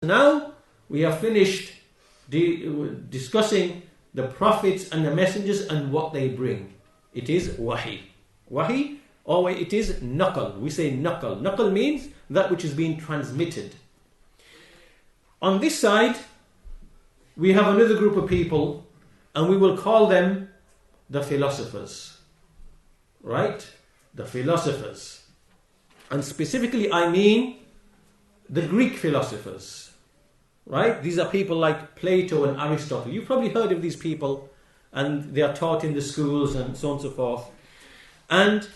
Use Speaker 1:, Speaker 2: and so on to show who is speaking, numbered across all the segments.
Speaker 1: Now we have finished discussing the prophets and the messengers and what they bring. It is wahi. Wahi, or it is naqal. We say naqal. Naqal means that which is being transmitted. On this side, we have another group of people, and we will call them the philosophers. Right? The philosophers. And specifically, I mean the Greek philosophers. Right? These are people like Plato and Aristotle. You've probably heard of these people, and they are taught in the schools and so on and so forth. And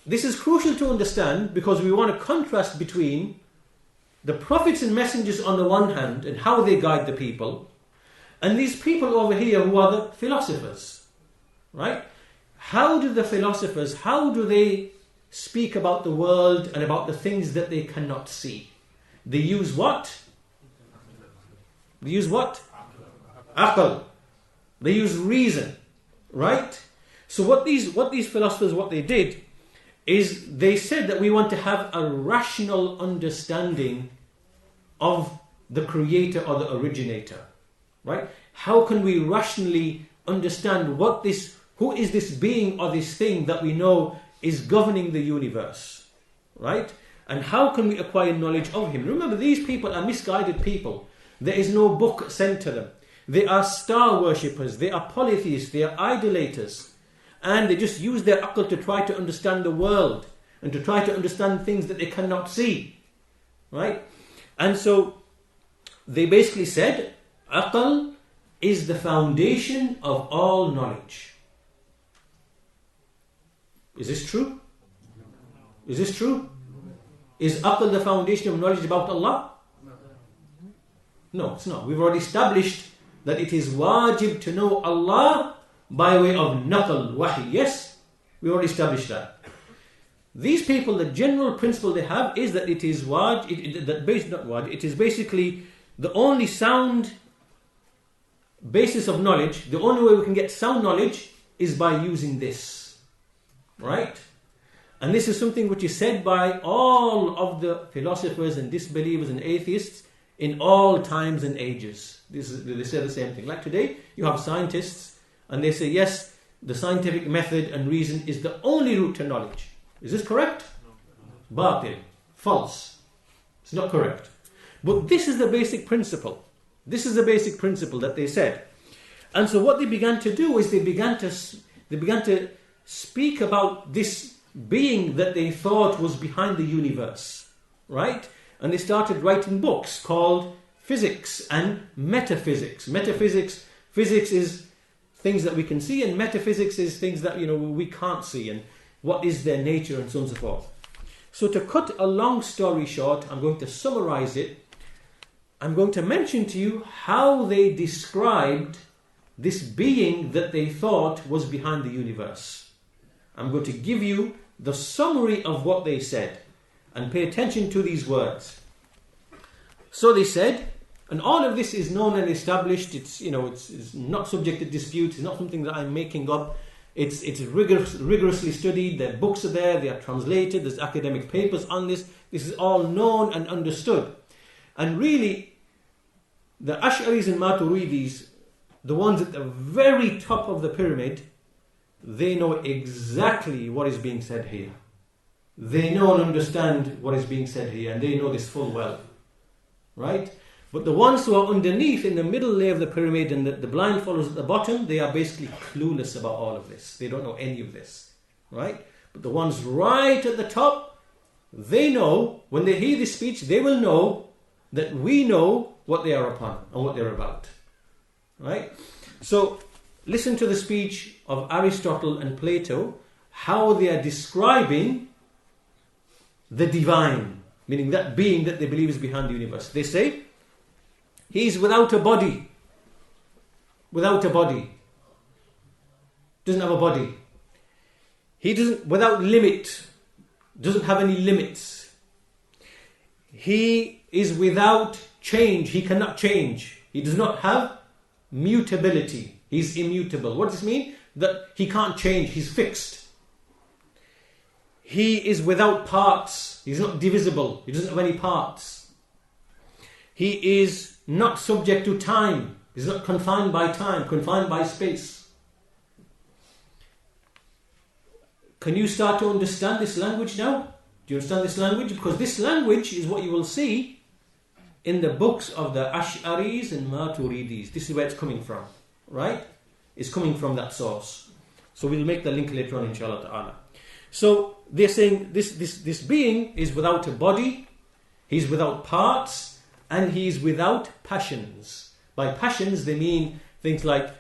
Speaker 1: this is crucial to understand because we want to contrast between the prophets and messengers on the one hand and how they guide the people, and these people over here who are the philosophers. Right? How do the philosophers, how do they speak about the world and about the things that they cannot see? They use what? They use what? Aql. They use reason. Right? So what these philosophers, what they did is they said that we want to have a rational understanding of the creator or the originator. Right? How can we rationally understand who is this being or this thing that we know is governing the universe? Right? And how can we acquire knowledge of him? Remember, these people are misguided people. There is no book sent to them. They are star worshippers. They are polytheists. They are idolaters. And they just use their aql to try to understand the world and to try to understand things that they cannot see. Right? And so they basically said, aql is the foundation of all knowledge. Is this true? Is this true? Is aql the foundation of knowledge about Allah? No, it's not. We've already established that it is wajib to know Allah by way of naql, wahi. Yes? We already established that. These people, the general principle they have is that it is it is basically the only sound basis of knowledge. The only way we can get sound knowledge is by using this. Right? And this is something which is said by all of the philosophers and disbelievers and atheists in all times and ages. They say the same thing. Like today, you have scientists and they say, yes, the scientific method and reason is the only route to knowledge. Is this correct? No. Batil. False. It's not correct. But this is the basic principle. This is the basic principle that they said. And so what they began to do is they began to speak about this being that they thought was behind the universe, right? And they started writing books called Physics and Metaphysics. Physics is things that we can see, and metaphysics is things that we can't see, and what is their nature and so on and so forth. So to cut a long story short, I'm going to summarize it. I'm going to mention to you how they described this being that they thought was behind the universe. I'm going to give you the summary of what they said, and pay attention to these words. So they said, and all of this is known and established. It's not subject to dispute. It's not something that I'm making up. It's rigorously studied. Their books are there. They are translated. There's academic papers on this. This is all known and understood. And really, the Ash'aris and Maturidiyyahs, the ones at the very top of the pyramid, they know exactly what is being said here. They know and understand what is being said here, and they know this full well. Right? But the ones who are underneath, in the middle layer of the pyramid, and the blind followers at the bottom, they are basically clueless about all of this. They don't know any of this. Right? But the ones right at the top, they know, when they hear this speech, they will know that we know what they are upon and what they're about. Right? So, listen to the speech of Aristotle and Plato, how they are describing the divine, meaning that being that they believe is behind the universe. They say, he is without a body. Without a body. Doesn't have a body. He doesn't, without limit, doesn't have any limits. He is without change. He cannot change. He does not have mutability. He's immutable. What does this mean? That he can't change. He's fixed. He is without parts. He's not divisible. He doesn't have any parts. He is not subject to time. He's not confined by time, confined by space. Can you start to understand this language now? Do you understand this language? Because this language is what you will see in the books of the Ash'aris and Maturidiyyahs. This is where it's coming from, right? It's coming from that source. So we'll make the link later on, inshallah ta'ala. So they're saying this being is without a body, he's without parts, and he's without passions. By passions they mean things like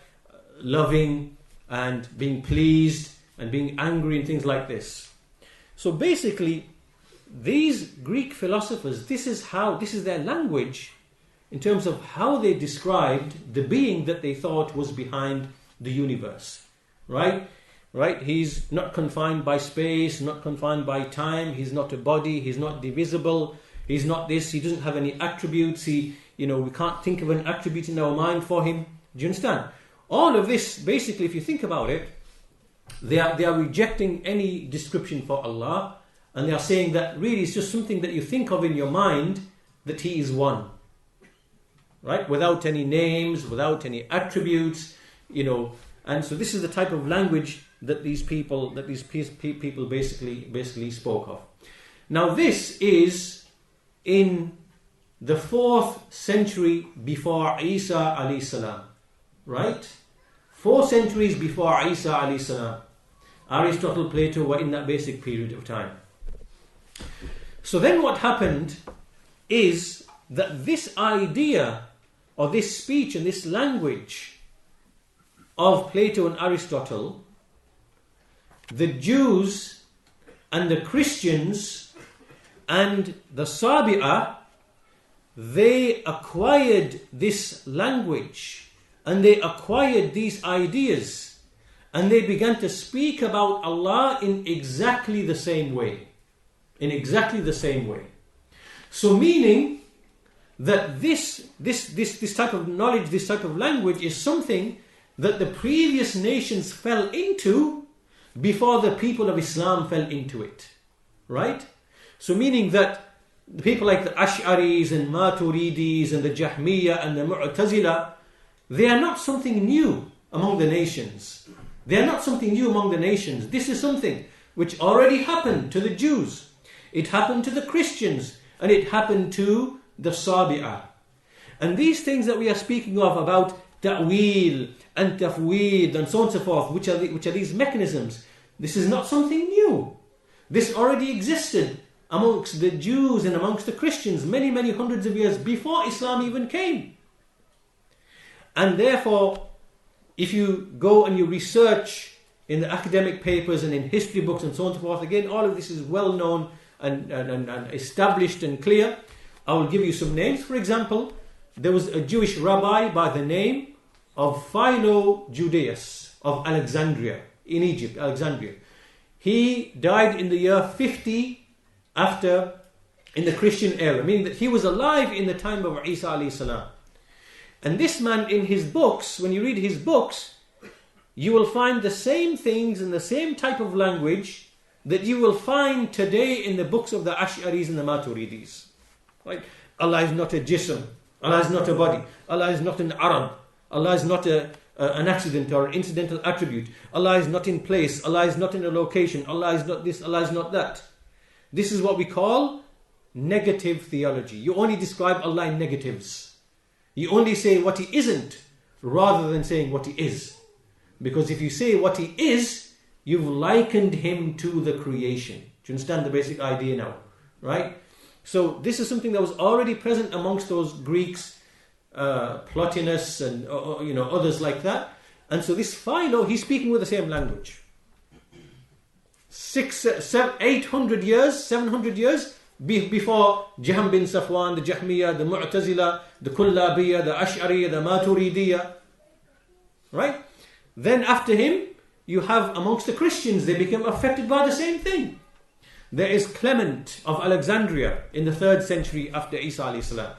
Speaker 1: loving and being pleased and being angry and things like this. So basically, these Greek philosophers, this is their language in terms of how they described the being that they thought was behind the universe. Right? He's not confined by space, not confined by time, he's not a body, he's not divisible, he's not this, he doesn't have any attributes, we can't think of an attribute in our mind for him. Do you understand? All of this, basically, if you think about it, they are rejecting any description for Allah, and they are saying that really it's just something that you think of in your mind, that He is one. Right? Without any names, without any attributes, and so this is the type of language that these people basically spoke of. Now this is in the 4th century before Isa alayhi salam. Right? 4 centuries before Isa alayhi salam. Aristotle, Plato were in that basic period of time. So then what happened is that this idea or this speech and this language of Plato and Aristotle, the Jews and the Christians and the Sabi'ah, they acquired this language and they acquired these ideas and they began to speak about Allah in exactly the same way. So meaning that this type of knowledge, this type of language is something that the previous nations fell into before the people of Islam fell into it. Right? So meaning that the people like the Ash'aris and Maturidiyyahs and the Jahmiyyah and the Mu'tazila, they are not something new among the nations. They are not something new among the nations. This is something which already happened to the Jews. It happened to the Christians and it happened to the Sabi'ah. And these things that we are speaking of about ta'wil and tafweed and so on and so forth, which are these mechanisms, this is not something new. This already existed amongst the Jews and amongst the Christians many hundreds of years before Islam even came. And therefore, if you go and you research in the academic papers and in history books and so on and so forth, again, all of this is well known and established and clear. I will give you some names. For example, there was a Jewish rabbi by the name of Philo Judaeus of Alexandria, in Egypt, Alexandria. He died in the year 50 after, in the Christian era, meaning that he was alive in the time of Isa alayhi salam. And this man, in his books, when you read his books, you will find the same things and the same type of language that you will find today in the books of the Ash'aris and the Maturidiyyahs. Right? Allah is not a jism. Allah is not a body. Allah is not an Arab. Allah is not an accident or an incidental attribute. Allah is not in place. Allah is not in a location. Allah is not this. Allah is not that. This is what we call negative theology. You only describe Allah in negatives. You only say what He isn't rather than saying what He is. Because if you say what He is, you've likened Him to the creation. Do you understand the basic idea now? Right? So this is something that was already present amongst those Greeks, Plotinus and others like that. And so this Philo, he's speaking with the same language. 800 years, 700 years before Jahm bin Safwan, the Jahmiyyah, the Mu'tazila, the Kullabiyah, the Ash'ariyah, the Maturidiyyah. Right? Then after him, you have amongst the Christians, they become affected by the same thing. There is Clement of Alexandria in the 3rd century after Isa alayhi salam,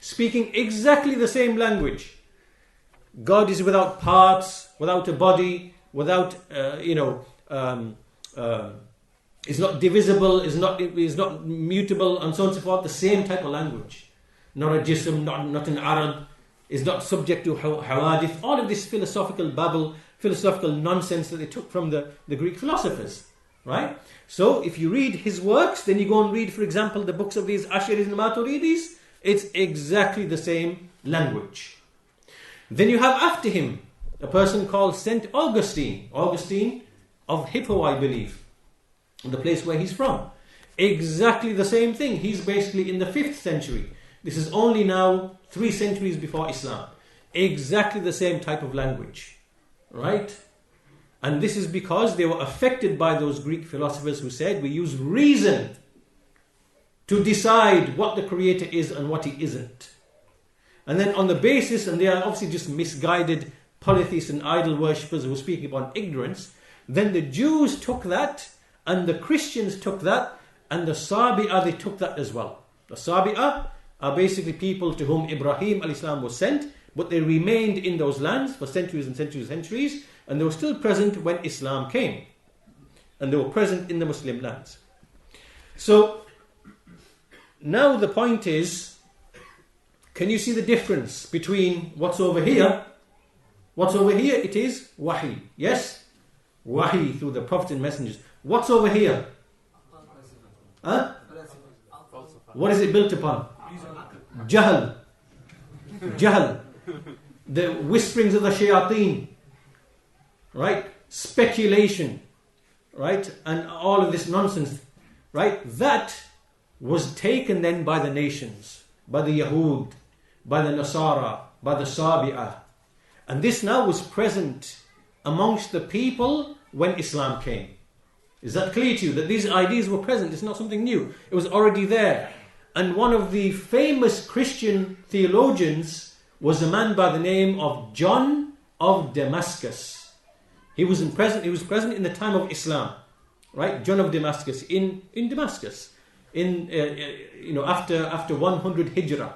Speaker 1: speaking exactly the same language. God is without parts, without a body, without is not divisible, is not mutable, and so on and so forth. The same type of language. not a jism, not an arad, is not subject to hawadith. All of this philosophical babble, philosophical nonsense that they took from the Greek philosophers, right? So if you read his works, then you go and read, for example, the books of these Ashaa'irahs and Maturidiyyahs, it's exactly the same language. Then you have after him a person called St. Augustine of Hippo, I believe, the place where he's from. Exactly the same thing. He's basically in the 5th century. This is only now 3 centuries before Islam. Exactly the same type of language, right? And this is because they were affected by those Greek philosophers who said we use reason to decide what the Creator is and what He isn't. And then on the basis, and they are obviously just misguided polytheists and idol worshippers who are speaking upon ignorance, then the Jews took that, and the Christians took that, and the Sabi'ah, they took that as well. The Sabi'ah are basically people to whom Ibrahim al-Islam was sent, but they remained in those lands for centuries and centuries and centuries, and they were still present when Islam came. And they were present in the Muslim lands. So, now the point is, can you see the difference between what's over here? What's over here? It is wahi. Yes? Wahi through the prophets and messengers. What's over here? Huh? What is it built upon? Jahl. Jahl. The whisperings of the shayateen. Right? Speculation. Right? And all of this nonsense. Right? That was taken then by the nations. By the Yahud. By the Nasara. By the Sabi'ah. And this now was present amongst the people when Islam came. Is that clear to you? That these ideas were present. It's not something new. It was already there. And one of the famous Christian theologians was a man by the name of John of Damascus. He was present in the time of Islam. Right? John of Damascus in Damascus. After 100 Hijrah.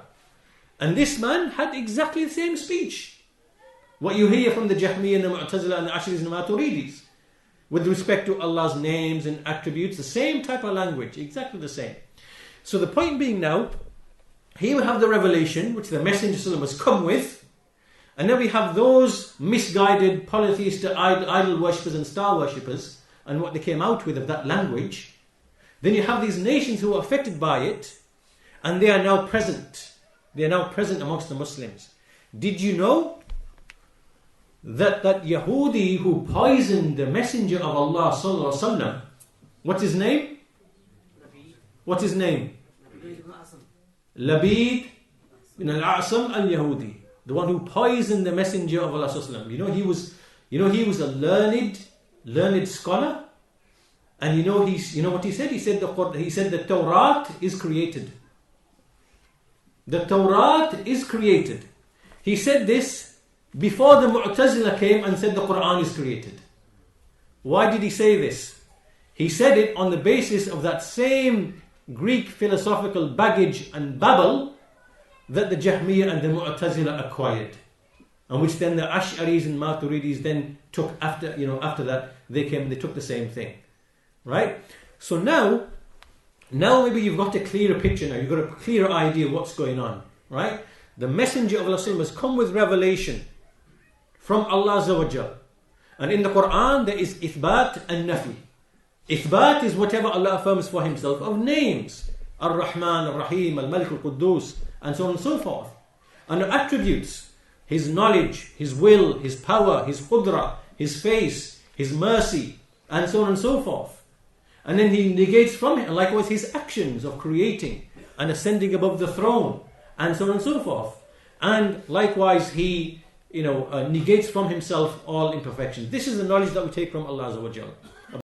Speaker 1: And this man had exactly the same speech. What you hear from the Jahmiyyah and the Mu'tazila and the Ashaa'irahs and the Maturidis with respect to Allah's names and attributes, the same type of language, exactly the same. So the point being now, here we have the revelation which the Messenger has come with, and then we have those misguided polytheist idol worshippers and star worshippers and what they came out with of that language. Then you have these nations who are affected by it, and they are now present. They are now present amongst the Muslims. Did you know that Yahudi who poisoned the Messenger of Allah sallallahu alaihi wasallam, what's his name? What's his name? Labid bin al-A'sam al-Yahudi, the one who poisoned the Messenger of Allah sallallahu alaihi wasallam. He was a learned scholar, and you know what he said? He said the Torah is created. The Torah is created. He said this before the Mu'tazila came and said the Quran is created. Why did he say this? He said it on the basis of that same Greek philosophical baggage and babble that the Jahmiyyah and the Mu'tazila acquired, and which then the Ash'aris and Maturidis then took after that. They took the same thing. Right? So now maybe you've got a clearer picture now. You've got a clearer idea of what's going on. Right? The Messenger of Allah has come with revelation from Allah Azza wa Jal. And in the Quran there is Ithbat and Nafi. Ithbat is whatever Allah affirms for Himself of names. Ar-Rahman, Ar-Rahim, Al-Malik, Al-Quddus, and so on and so forth. And the attributes, His knowledge, His will, His power, His qudra, His face, His mercy, and so on and so forth. And then He negates from it, and likewise His actions of creating and ascending above the throne, and so on and so forth. And likewise He negates from Himself all imperfections. This is the knowledge that we take from Allah Azza wa Jalla.